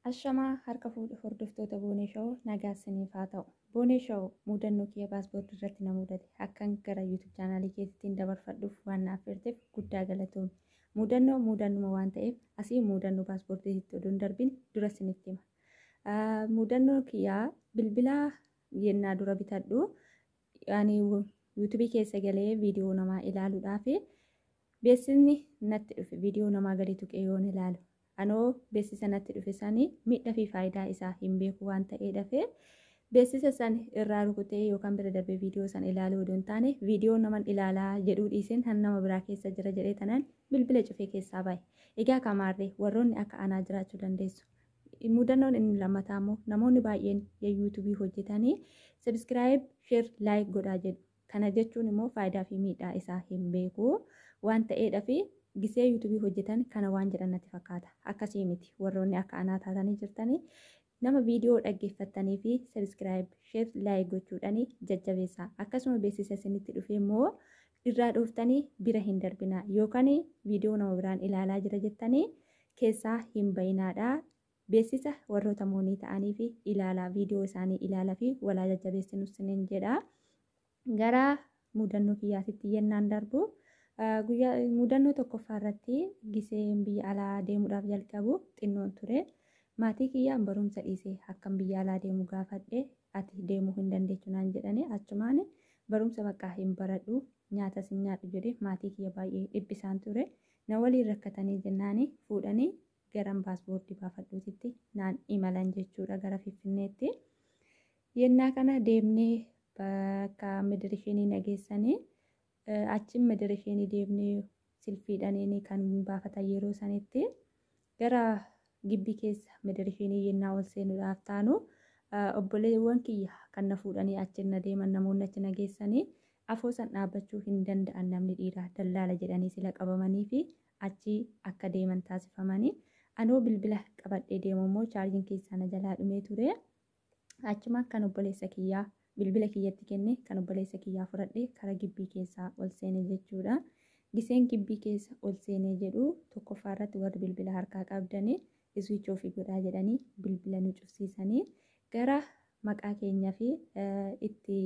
Ashamaa harka fuudhe hordoftoota Boonee Shawoo nagaa isiniif haa ta'u. Boonee Shawoo mudannoo kiyya paaspoortii irratti na mudate akkan gara YouTube chaanaalii keessattiin dabarfadhuuf waan naaf feerteef guddaa galatoomi. Mudannuma waan ta'eef asii mudannoo paaspoortiitti odoo hin darbin dura isinitti hima. Mudannoo kiyyaa bilbilaa yennaa dura bitadhu ani YouTube keessa galee viidiyoo namaa ilaaluudhaaf beeksisni natti dhufe viidiyoo namaa gadi tuqee yoon ilaalu. Anoo beeksisa natti dhufe sanii miidhaa fi faayidaa isaa hin beeku waan ta'eedhaaf beeksisa san irraa rukutee yookaan bira darbee viidiyoo san ilaaluu odoo hin taane viidiyoo naman ilaalaa jedhuu dhiiseen han nama biraa keessa jira jedhee tanaan bilbila cufee keessaa bahe. Egaa kamaarree warroonni akka anaa jiraachuu dandeessu. Mudannoon inni lammataa immoo namoonni baay'een yuutuubii hojjetanii sabiskiraayib, sheer, laayik godhaa jedhu. Kana jechuun immoo faayidaa fi miidhaa isaa hin beeku waan ta'eedhaaf gisee yuutuubii hojjetan kana waan jedhan natti fakkaata. Akkasii miti warroonni akka anaa taatanii jirtanii nama viidiyoo dhaggeeffatanii fi sabiskiraayib, sheer, laayik gochuudhaanii jajjabeessaa. Akkasuma beeksisa isinitti dhufee immoo irraa dhooftanii bira hin darbinaa yookaan viidiyoo nama biraan ilaalaa jira jettanii keessaa hin bayinaadhaa. Beeksisa warroota moonii ta'anii fi ilaalaa viidiyoo isaanii ilaalaa fi walaa jajjabeessinu isiniin jedha. Gara mudannoo kiyyaatitti yennaan darbu mudannoo tokkoffaa irratti giseen biyya alaa deemuudhaaf jalqabu xinnoon ture. Maatii kiyyaan barumsa dhiisee akkam biyya alaa deemu gaafadhe ati deemuu hin dandeessu naan jedhanii achumaan barumsa baqqaa hin baradhu nyaatas hin nyaadhu jedhee maatii kiyya baay'ee dhibbisaan ture. Na waliin rakkatanii jennaanii fuudhanii garan paaspoortii baafadhuutitti naan imalan jechuudha gara Finfinneetti. Yennaa kana deemnee bakka midirishinii nageessanii achiin midirishinii deemnee silfiidhanii kan baafatan yeroo sanitti gara gibbii keessa midirishinii yennaa ol seenuudhaaf taanu obboleewwan kiyya kan na fuudhanii achiin na deeman namoonni achi nageessanii afoo san dhaabbachuu hin danda'an namni dhiiraa dallaala jedhanii sila qabamanii fi achi akka deeman taasifamanii. Anoo bilbila qabadhee deemu immoo chaarjiin keessaa na jalaa dhumee ture. Achuma kan obboleessa kiyyaa bilbila kiyyatti kenne kan obboleessa kiyyaa fudhadhee kara gibbii keessaa ol seene jechuudha. Giseen gibbii keessa ol seenee jedhu tokkoffaa irratti warri bilbila harkaa qabdanii iswiich oofii godhaa jedhanii bilbila nu cufsiisanii gara maqaa keenyaa fi itti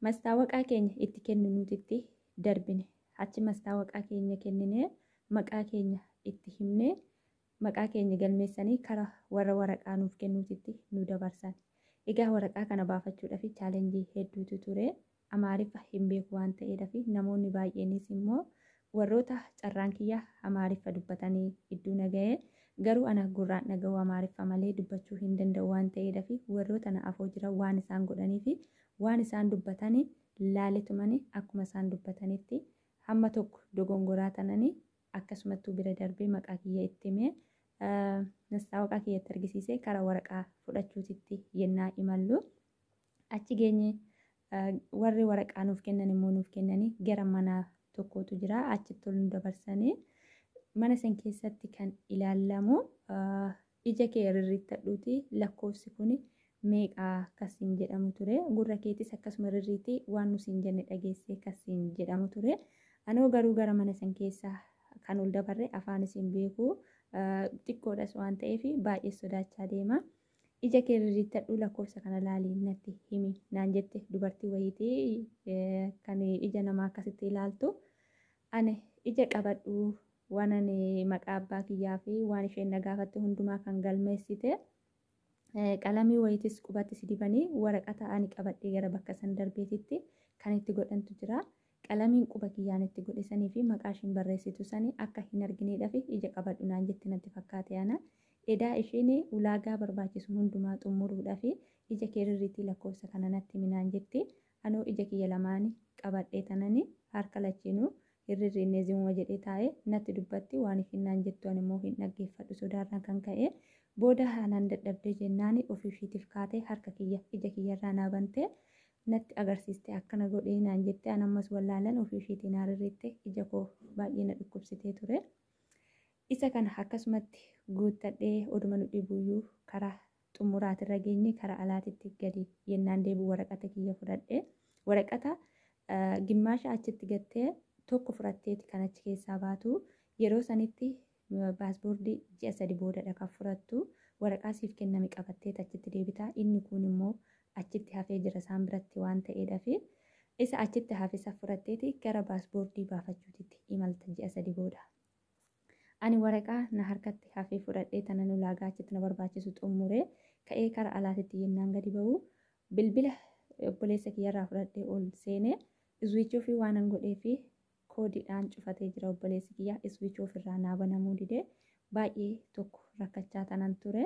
mastaawaqaa keenya itti kennu nuti darbine. Achi mastaawaqaa keenya kennine maqaa keenya itti himne maqaa keenya galmeessanii kara warra waraqaa nuuf kennuutitti nu dabarsan. Egaa waraqaa kana baafachuudhaaf chaalenjii hedduutu ture. Amaariffa hin beeku waan ta'eedhaaf namoonni baay'eenis immoo warroota carraan kiyya amaariffa dubbatanii iddoo nagahee garuu ana gurraan dhaga'u amaariffa malee dubbachuu hin danda'u waan ta'eedhaaf warroota na afoo jiran waan isaan godhanii fi waan isaan dubbatanii laaletumanii akkuma isaan dubbatanitti hamma tokko dogongoraa tananii akkasumattuu bira darbee maqaa kiyya itti himee mastaawaqaa kiyyatti argisiisee karaa waraqaa fudhachuutitti yennaa imallu achi geenye warri waraqaa nuuf kennan immoo nuuf kennanii gara mana tokkotu jira achitti ol nu dabarsanii mana san keessatti kan ilaallamu ija kee rirriittadhuuti lakkoofsi kun meeqaa akkasiin jedhamu ture gurra keetis akkasuma rirriitti waan nusiin jenne dhageessee akkasiin jedhamu ture. Anoo garuu gara mana san keessaa kan ol dabarre afaan isin beeku xiqqoodhas waan ta'eef baay'ee sodaachaa deema. Ija kee rirriittadhu lakkoofsa kana laalii natti himi naan jette dubartii wayiitii kan ija namaa akkasitti ilaaltu. Ani ija qabadhu waan ani maqaa abbaa kiyyaa fi waan isheen na gaafatte hundumaa kan galmeessite qalamii wayiitis qubatti si dibanii waraqata ani qabadhee gara bakka san darbeetitti kan itti godhantu jira. Qalamiin quba kiyyaan itti godhisanii fi maqaa ishiin barreessitu sanii akka hin argineedhaaf ija qabadhu naan jetti natti fakkaate ana. Edaa isheen ulaagaa barbaachisu hundumaa xumuruudhaaf ija kee rirriitii lakkoofsa kana natti minaan jetti. Anoo ija kiyya lamaanii qabadhee tananii harka lachiinuu hirrirriinnee zimuma jedhee taa'ee natti dubbatti waan ishiin naan jettu ani immoo hin dhaggeeffadhu sodaarraa kan ka'e booda haanaan dadhabdee jennaan ofii ishiitiif kaatee harka kiyya ija kiyyarraa naa bantee natti agarsiiste akkana godhee naan jette an ammas wallaalan ofii ishiitiin rirriitte ija koo baay'ee na dhukkubsitee ture. Isa kana akkasumatti guuttadhee oduma nu dhibuyyuu karaa xumuraatirra geenye karaa alaatitti gadi yennaan deebi'u waraqata kiyya fudhadhee waraqata gimmaasha achitti gattee tokko fudhatteeti kan achi keessaa baatu yeroo sanitti paaspoortii ji'a 3 boodadha kan fudhattu waraqaa siif kenname qabattee achitti deebita. Inni kun immoo achitti hafee jira isaan biratti waan ta'eedhaaf isa achitti hafe isa fudhatteeti gara paaspoortii baafachuutitti imalta ji'a 3 booda. Ani waraqaa na harkatti hafee fudhadhee tanan ulaagaa achitti na barbaachisu xumuree ka'ee kara alaatitti yennaan gadi ba'u bilbila obboleessa kiyyarraa fudhadhee ol seenee iswiichii ofii waan an godhee fi koodiidhaan cufatee jira obboleessi kiyyaa iswiichii ofirraa naa banamuu didee baay'ee tokko rakkachaa tanan ture.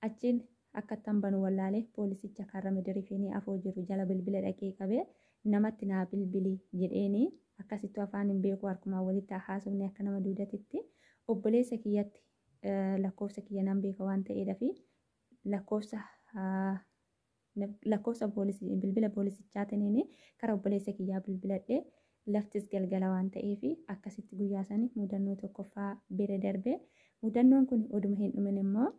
Achiin akka tan banu wallaalee poolisicha karra midiriifii afoo jiru jala bilbila dhaqee qabee namatti naa bilbilii jedheeni akkasittuu afaan hin beeku harkumaan walitti haasofne akka nama duudatitti obboleessa kiyyatti lakkoofsa kiyya nan beeka waan ta'eedhaaf lakkoofsa poolisii bilbila poolisichaatiin karaa obboleessa kiyyaa bilbiladhee laftis galgala waan ta'eef akkasitti guyyaa sanii mudannoo tokkoffaa bira darbee mudannoon kun oduma hin dhumin immoo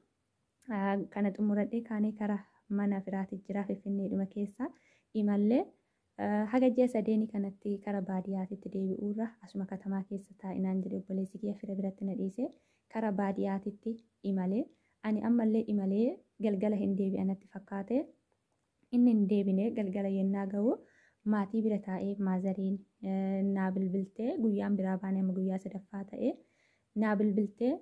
kana xumuradhee kaanee karaa mana firaati jira Finfinneedhuma keessa imallee haga ji'a 3 kanatti karaa baadiyyaatitti deebi'uurra asuma katamaa keessa taa'inaan jedhe obboleessi kiyya fira biratti na dhiisee karaa baadiyyaatitti imalee ani ammallee imalee galgala hin deebi'anatti fakkaate inni hin deebine galgala yennaa ga'u maatii bira taa'ee maazariin naa bilbiltee guyyaan biraa baanee amma guyyaa 3ffaa ta'ee naa bilbiltee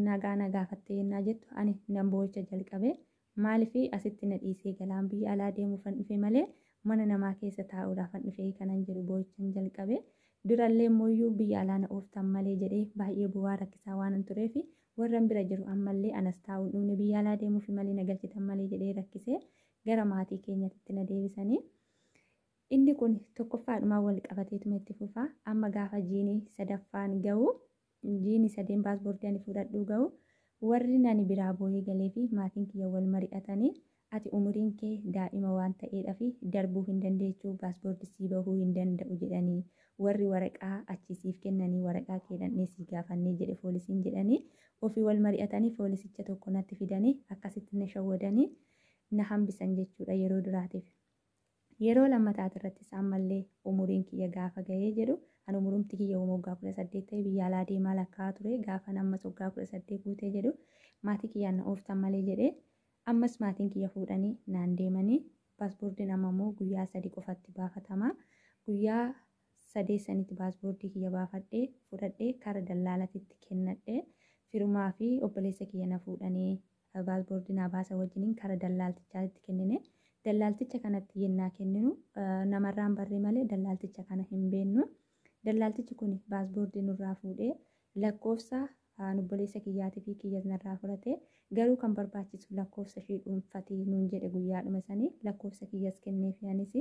nagaa na gaafattee yennaa jettu ani nan boo'icha jalqabe maaliif asitti na dhiisee galaan biyya alaa deemuufan dhufe malee mana namaa keessa taa'uudhaafan dhufe kanan jedhu boo'ichan jalqabe durallee immoo biyya alaa na ooftan malee jedhee baay'ee bu'aa rakkisaa waan tureef warran bira jiru ammallee anas taa'uun dhumne biyya alaa deemuuf malee na galchitan malee jedhee rakkisee gara maatii keenyatti na deebisanii. Inni kun tokkoffaadhumaa wal qabateetuma itti fufaa amma gaafa jiinii 3ffaan ga'u jiinii 3 paaspoortii ani fudhadhuu ga'u warri nani biraa boo'ee galee fi maatiin kiyya wal mari'atanii ati umuriin kee daa'ima waan ta'eedhaaf darbuu hin dandeechuu paaspoortii sii bahuu hin danda'u jedhanii warri waraqaa achisiif kennanii waraqaa keedhannee sii gaafannee jedhe poolisiin jedhanii ofii wal mari'atanii poolisicha tokko natti fidanii akkasitti na shawwadanii na hambisan jechuudha yeroo duraatiif. Yeroo lammataati irrattis ammallee umuriin kiyya gaafa ga'ee jedhu ani umurumti kiyya waggaa 18 ta'e biyya alaa deemaa lakkaa ture gaafa ammas waggaa 18 guutee jedhu maatii kiyyaan na ooftan malee jedhee ammas maatiin kiyya fuudhanii naan deemanii paaspoortiin amma immoo guyyaa 3 qofatti baafatama. Guyyaa 3 sanitti paaspoortii kiyya baafadhee fudhadhee karaa dallaalatitti kennadhee firmaa fi obboleessa kiyya na fuudhanii paaspoortii na baasa wajjiniin karaa dallaaltichaatti kennine. Dallaalticha kanatti yennaa kenninu namarraan barree malee dallaalticha kana hin beennu. Dallaaltichi kun paaspoortii nurraa fuudhee lakkoofsa obboleessa kiyyaatii fi kiyya narraa fudhate garuu kan barbaachisu lakkoofsa ishee dhuunfatee nuun jedhe guyyaadhuma sanii lakkoofsa kiyyas kenneef anis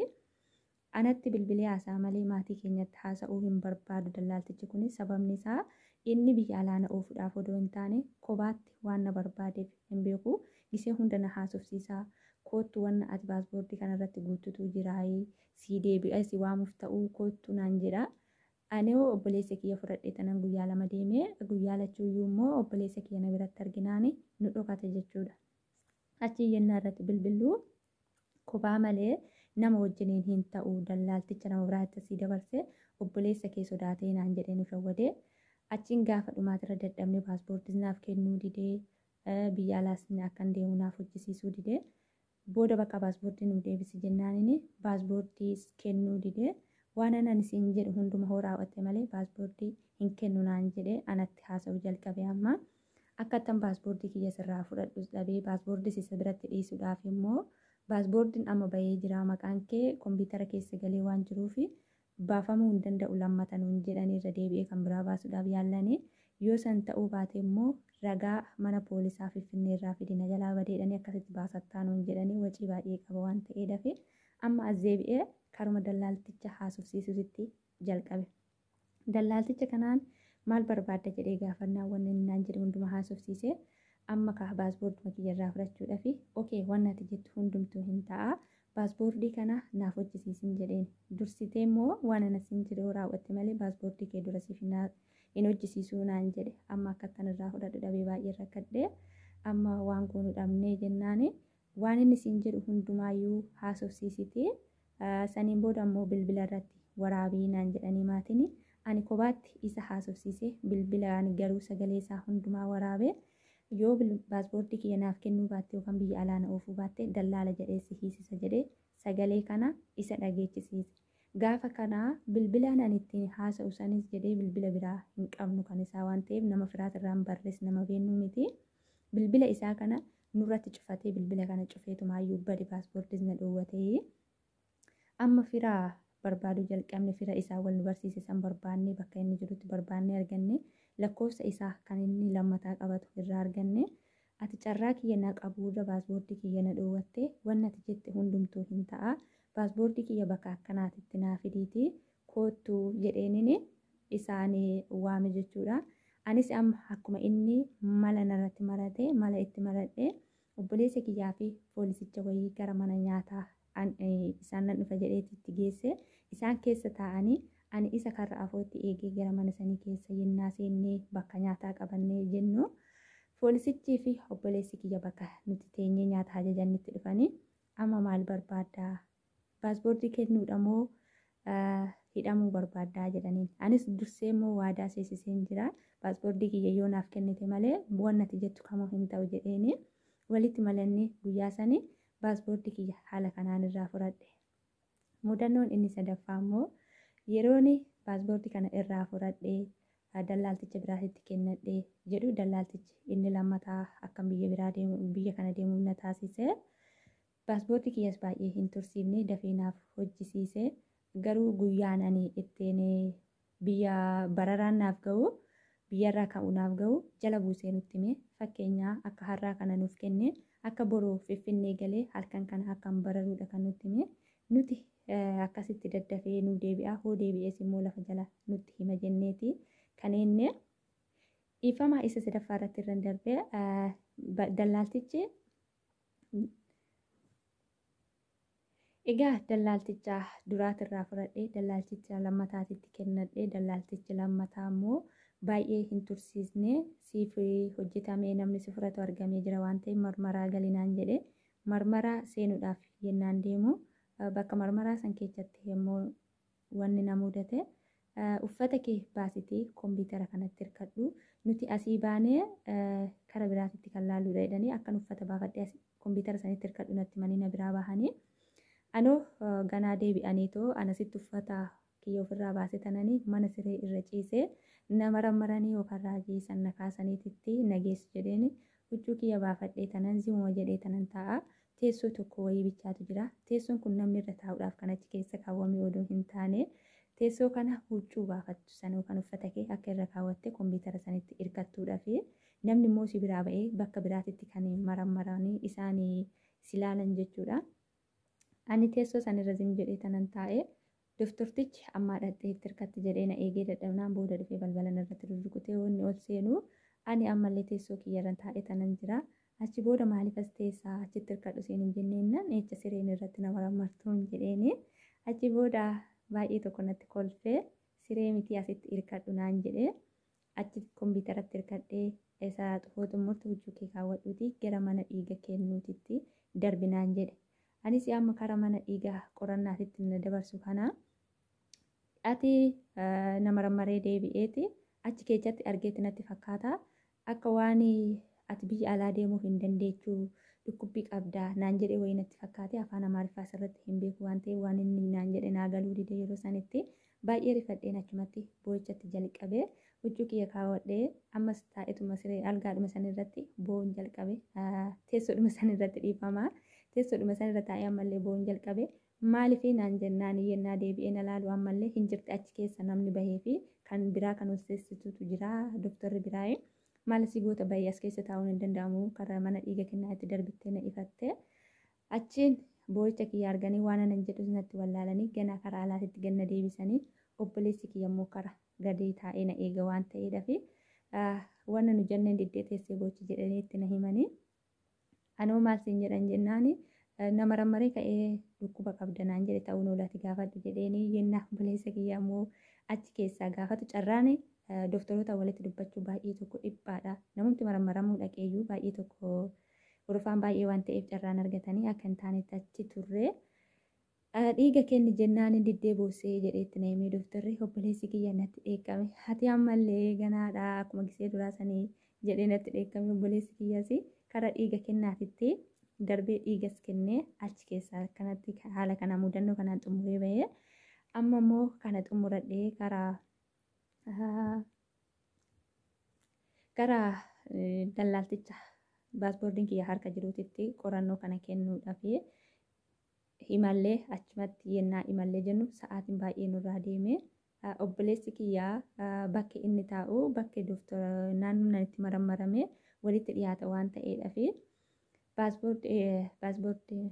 anatti bilbilee haasaa malee maatii keenyatti haasa'uu hin barbaadu dallaaltichi kun sababni isaa inni biyya alaana oofuudhaaf odoo hin taane kophaatti waan na barbaadeef hin beeku gisee hunda na haasofsiisaa. Kootu wanna ati paaspoortii kanarratti guututu jiraayii sii deebi'a si waamuuf ta'uu kootu naan jedha. Ani obboleessa kiyya fudhadhee tanan guyyaa 2 deemee guyyaa lachuuyyuu immoo obboleessa kiyya na biratti arginaani nu dhokate jechuudha. Achi yennaa irratti bilbiluu kophaa malee nama wajjiniin hin ta'u dallaalticha nama biraatti sii dabarsee obboleessa kee sodaatee naan jedhee nu shawwadee achiin gaafa dhumaatirra dadhabne paaspoortii naaf kennuu didee biyya alaas akkan deemu naaf hojjisiisuu didee. Booda bakka paaspoortii nu deebisi jennaaniin paaspoortii kennuu didee waan anan isin jedhu hunduma hoo raawwatte malee paaspoortii hin kennu naan jedhee anatti haasa'u jalqabe amma akkattan paaspoortii kiyya sirraa fudhadhus dhabee paaspoortii isa biratti dhiisuudhaaf immoo paaspoortiin amma bahee jira maqaan kee kompiitara keessa galee waan jiruuf baafamuu hin danda'u lammatan nuun jedhanii irra deebi'ee kan biraa baasuudhaaf yaallanii yoo san ta'uu baate immoo ragaa mana poolisaa Finfinneerraa fidina jalaa badeedhanii akkasitti baasattaa nuun jedhanii wacii baay'ee qaba waan ta'eedhaaf amma as deebi'ee karuma dallaalticha haasofsiisuutti jalqabe. Dallaalticha kanaan maal barbaadda jedhee gaafannaa wanni naan jedhe hunduma haasofsiisee amma paaspoortii kiyyarraa fudhachuudhaaf okee wanna ati jettu hundumtuu hin ta'a paaspoortii kana naaf hojjisiisin jedheen dursitee immoo waan anas hin jedhu raawwatte malee paaspoortii kee dura siif hin hojjisiisuu naan jedhe amma akkattan irraa fudhadhu dhabee baay'ee rakkadhee amma waan goonu dhabnee jennaani waan inni siin jedhu hundumaayyuu haasofsiisitee saniin booda immoo bilbila irratti waraabii naan jedhanii maatiin ani kophaatti isa haasofsiise bilbilaan garuu sagalee isaa hundumaa waraabee yoo paaspoortii kiyya naaf kennuu baatte yookaan biyya alaa na oofuu baatte dallaala jedhee si hiisisa jedhee sagalee kana isa dhageechisiise. Gaafa kanaa bilbilaan ani ittiin haasa'u sanis jedhee bilbila biraa hin qabnu kan isaa waan ta'eef nama firaatirraan barrees nama beeknu miti. Bilbila isaa kana nurratti cufatee bilbila kana cufeetumaayyuu bade paaspoortiin na dhoowwatee amma firaa barbaaduu jalqabne fira isaa wal nu barsiise san barbaannee bakka inni jirutti barbaannee arganne lakkoofsa isaa kan inni lammataa qabatu irraa arganne ati carraa kiyya na qabuurra paaspoortii kiyya na dhoowwatte wanni ati jette hundumtuu hin ta'a paaspoortii kiyya bakka akkanaatitti naa fidiiti koottuu jedheenini isaan waame jechuudha. Anis amma akkuma inni mala narratti marate mala itti maradhe obboleessa kiyyaa fi poolisicha wayii gara mana nyaataa isaan nan dhufa jedheetti itti geesse isaan keessa taa'anii ani isa karra afootti eegee gara mana sanii keessa yennaa seennee bakka nyaataa qabannee jennu poolisichii fi obboleessi kiyya bakka nuti teenyee nyaata ajajannitti dhufanii amma maal barbaaddaa paaspoortii kennuudha moo hidhamuu barbaaddaa jedhaniin anis dursee moo waadaa seesiseen jira paaspoortii kiyya yoo naaf kennite malee wannati jettu kamuu hin ta'u jedheeni walitti malannee guyyaa sanii paaspoortii kiyya haala kanaan irraa fudhadhe. Mudannoon inni sadaffaa immoo yeroon paaspoortii kana irraa fudhadhee dallaalticha biraatitti kennadhee jedhu dallaaltichi inni lammataa akkam biyya kana deemuuf na taasise. Paaspoortii kiyyas baay'ee hin tursiifne dafee naaf hojjisiise garuu guyyaan ani ittiin biyya bararaan naaf ga'u biyyarraa ka'uu naaf ga'u jala buusee nutti hime fakkeenyaa akka har'aa kana nuuf kenne akka boroo Finfinnee galee halkan kana akkam bararuudha kan nutti hime nuti akkasitti daddafee nu deebi'a hoo deebi'ees immoo lafa jala nutti hima jenneeti kan inni dhiifamaa isa sadaffaa irratti irra darbee dallaaltichi egaa dallaalticha duraatirraa fudhadhee dallaalticha lammataatitti kennadhee dallaaltichi lammataa immoo baay'ee hin tursiisne siif hojjetamee namni si fudhatu argamee jira waan ta'eef marmaraa galinaan jedhe marmaraa seenuudhaaf yennaan deemu bakka marmaraa san keessatti immoo wanni na mudate uffata kee baasitii kompiitara kanatti hirkadhu nuti asii baanee kara biraatitti kan laalluudha jedhanii akkan uffata baafadhee kompiitara sanitti hirkadhu natti manii na biraa bahanii anoo ganaa deebi'aniitoo anasitti uffata kiyya ofirraa baasetananii mana siree irra ciisee nama rammaranii yookaan raajii sanna kaasaniititti nageessu jedheeni huccuu kiyya baafadhee tanan zimuma jedhee tanan taa'a teessoo tokko wayii bichaatu jira teessoon kun namni irra taa'uudhaaf kan achi keessa kaawwame odoo hin taane teessoo kana huccuu baafattu sana yookaan uffata kee akka irra kaawwatte kompiitara sanitti hirkattuudha fi namni immoo si biraa ba'ee bakka biraatitti kan marammaranii isaan silaalan jechuudha. Ani teessoo sanirra zim jedhee tanan taa'ee doftortichi ammaa dhadhee itti hirkatti jedhee na eegee dadhabnaan booda dhufee balbalan irratti rurrukutee wanni ol seenuu ani ammallee teessoo kiyyarra taa'ee tanan jira. Achi booda maaliif as teessaa achitti hirkadhu seen hin jenneennan eecha sireen irratti nama rammartuun jedheeni achi booda baay'ee tokko natti kolfee siree miti asitti hirkadhu naan jedhee achi kompiitaratti hirkadhee isa xufootu murtu huccuu kee kaawwadhuuti gara mana dhiiga kennuutitti darbinaan jedhe. Anis amma karaa mana dhiigaa qorannaatitti na dabarsu kana ati nama rammaree deebi'eeti achi keessatti argeeti natti fakkaata akka waan ati biyya alaa deemuu hin dandeechuu dhukkubbii qabdaa naan jedhee wayii natti fakkaate afaan amaariffaa irratti hin beeku waan ta'eef waan inni naan jedhe naa galuu dide yeroo sanitti baay'ee rifadheen achumatti boo'ichatti jalqabee huccuu kiyya kaawwadhee ammas taa'etuma siree algaadhuma sanirratti boo'uun jalqabe teessoodhuma sanirratti dhiifamaa. Teessoodhuma sanirra taa'ee ammallee boo'uun jalqabe maaliif naan jennaan yennaa deebi'ee na laalu ammallee hin jirti achi keessa namni bahee fi kan biraa kan hojjechiisutu jira doktorri biraa maal si goota bahee as keessa taa'uun hin danda'amu karaa mana dhiiga kennaa itti darbittee na ifatte achiin boo'icha kiyya arganii waan anan jedhu natti wallaalanii ganaa karaa alaatitti ganna deebisanii obboleessi kiyya immoo karaa gadi taa'ee na eega waan ta'eedha fi wanna nu jenneen diddee teessee boochi jedhanii itti na himanii. Anoo maal siin jedhan jennaani nama rammaree ka'ee dhukkuba qabdanaan jedhe ta'uun oolaati gaafadhu jedheeni yennaa obboleessa kiyya immoo achi keessaa gaafatu carraan doktoroota walitti dubbachuu baay'ee tokko dhiphaadha. Namumti marammaramuu dhaqeeyyuu baay'ee tokko urufaan baay'ee waan ta'eef carraan argatanii akka hin taanetti achi turre Dhiiga kenni jennaan diddee boossee jedheetti na himee dooftarri obboleessi kiyya natti dheekkame. Ati ammallee ganaadha akkuma gisee duraa sanii jedhee natti dheekkame obboleessi kiyyas karaa dhiiga kennaatitti darbee dhiigas kennee achi keessaa kanatti haala kana mudannoo kanaan xumuree bahee amma immoo kana xumuradhee gara dallaalticha paaspoortiin kiyya harka jiruutitti qorannoo kana kennuudhaaf himallee achumatti yennaa himallee jennu sa'aatiin baay'ee nurraa deeme obboleessi kiyyaa bakki inni taa'u bakki naannoon itti marammarame walitti dhiyaata waan ta'eedhaaf paaspoortii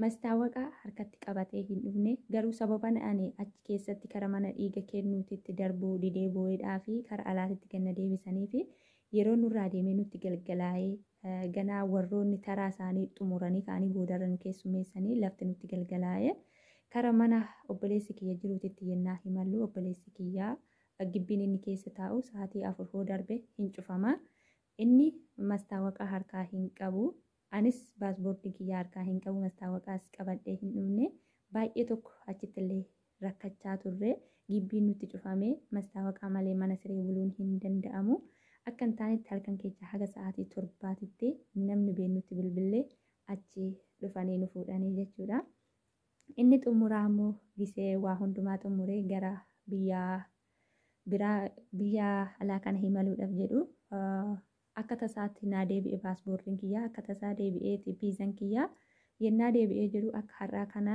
mastaawaqaa harkatti qabatee hin dhufne garuu sababa ani achi keessatti kara mana dhiiga kennuutitti darbuu didee boo'eedhaa fi kara alaatitti ganna deebisanii fi yeroo nurraa deemee nutti galgalaa'ee ganaa warroonni taraa isaanii xumuranii ka'anii boodarran keessummeessanii lafti nutti galgalaa'ee kara mana obboleessi kiyya jiruutitti yennaa himallu obboleessi kiyyaa gibbiin inni keessa taa'u sa'aatii 4 darbe hin cufama inni mastaawaqaa harkaa hin qabu. Anis paaspoortii kiyya harkaa hin qabu mastaawaqaas qabadhee hin dhufne baay'ee tokko achittillee rakkachaa turre gibbiin nutti cufame mastaawaqaa malee mana siree buluun hin danda'amu akka hin taanetti halkan keessa haga sa'aatii 7titti namni beennutti bilbilee achi dhufanii nu fuudhanii jechuudha. Inni xumuraa immoo gisee waa hundumaa xumuree gara biyya alaa kana imaluudhaaf jedhu. Akka tasaatti naa deebi'e paaspoortiin kiyyaa akka tasaa deebi'ee viizaan kiyyaa yennaa deebi'ee jiru akka har'aa kana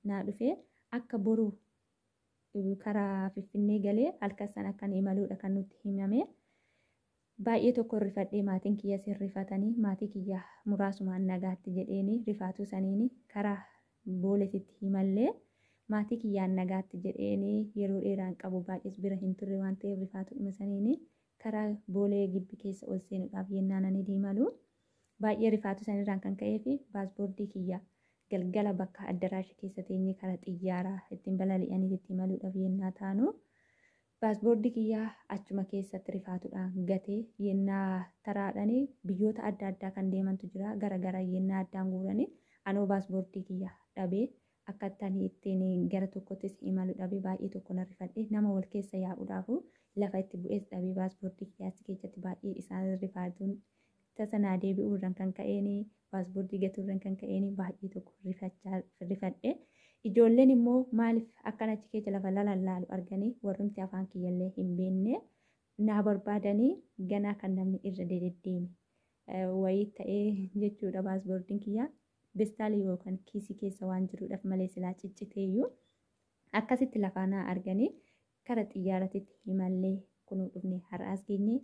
naa dhufee akka boru karaa Finfinnee galee halkan sana akka imaluudha kan nutti himame baay'ee tokko rifadhee maatiin kiyya sirrifatanii maatii kiyya muraasumaan nagaatti jedheeni rifaatuu saniini karaa booletitti himallee maatii kiyyaan nagaatti jedheeni yeroo dheeraan qabu baay'ees bira hin turre waan ta'eef rifaatuudhuma saniini. Karaa boolee gibbi keessa ol seenuudhaaf yennaan ani deemalu baay'ee rifaatu sanirraan kan ka'ee fi paaspoortii kiyya galgala bakka addaraasha keessa teenyee karaa xiyyaaraa ittiin balali'anii itti imaluudhaaf yennaa taanu paaspoortii kiyya achuma keessatti rifaatuudhaan gatee yennaa taraadhanii biyyoota adda addaa kan deemantu jira gara yennaa addaan guuranii anoo paaspoortii kiyya dhabee akka ittiin gara tokkottis imalu dhabee baay'ee tokko na rifadhe nama wal keessa yaa'uudhaafu. Lafa itti bu'ees dhabee paaspoortii kiyyaatti keessatti baay'ee isaan rifaatuun tasanaa deebi'uurraan kan ka'een paaspoortii gatuurraan kan ka'een baay'ee tokko rifadhe. Ijoolleen immoo maaliif akkan achi keessa lafa lalallaalu arganii warrumti afaan kiyyallee hin beekne naa barbaadanii ganaa kan namni irra deddeeme wayii ta'ee jechuudha paaspoortiin kiyyaa bestaalii yookaan kiisii keessa waan jiruudhaaf malee silaa cicciteeyyuu akkasitti lafaa naa arganii. Kara xiyyaaratitti himallee kunuu dhufne har'aas geenye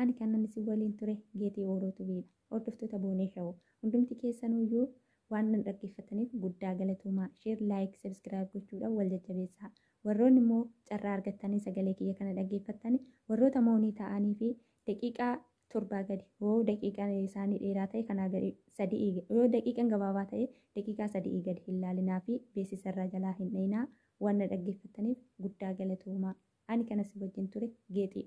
ani kanan isin waliin ture geetii oolootu beela hordoftoota boonee shawuu hundumti keessanuyyuu waan nan dhaggeeffataniif guddaa galatoomaa sheer laayik sabskiraayib gochuudhaan wal jajjabeessaa warroonni immoo carraa argattanii sagalee kiyya kana dhaggeeffattanii warroota moonii ta'anii fi daqiiqaa 7 gadi yoo daqiiqaan isaanii dheeraa ta'e kanaa gadi 3 yoo daqiiqaan gabaabaa ta'e daqiiqaa 3 gadi hin laalinaa fi beeksisarraa jalaa hin dhayinaa. Waan na dhaggeeffataniif guddaa galatoomaa ani kanas wajjin ture geetii.